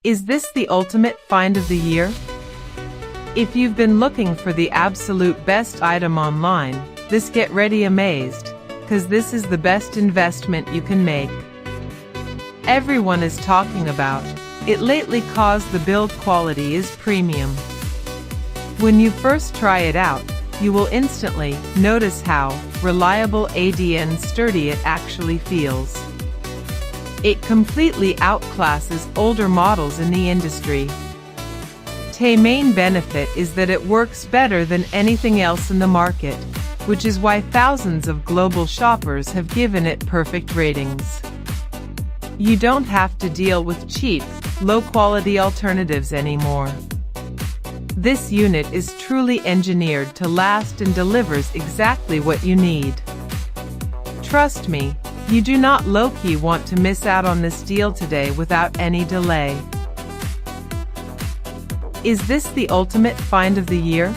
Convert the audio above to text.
Is this the ultimate find of the year? If you've been looking for the absolute best item online, get ready amazed, cause this is the best investment you can make. Everyone is talking about it lately cause the build quality is premium. When you first try it out, you will instantly notice how reliable and sturdy it actually feels. It completely outclasses older models in the industry. The main benefit is that it works better than anything else in the market, which is why thousands of global shoppers have given it perfect ratings. You don't have to deal with cheap, low-quality alternatives anymore. This unit is truly engineered to last and delivers exactly what you need. Trust me, you do not low-key want to miss out on this deal today without any delay. Is this the ultimate find of the year?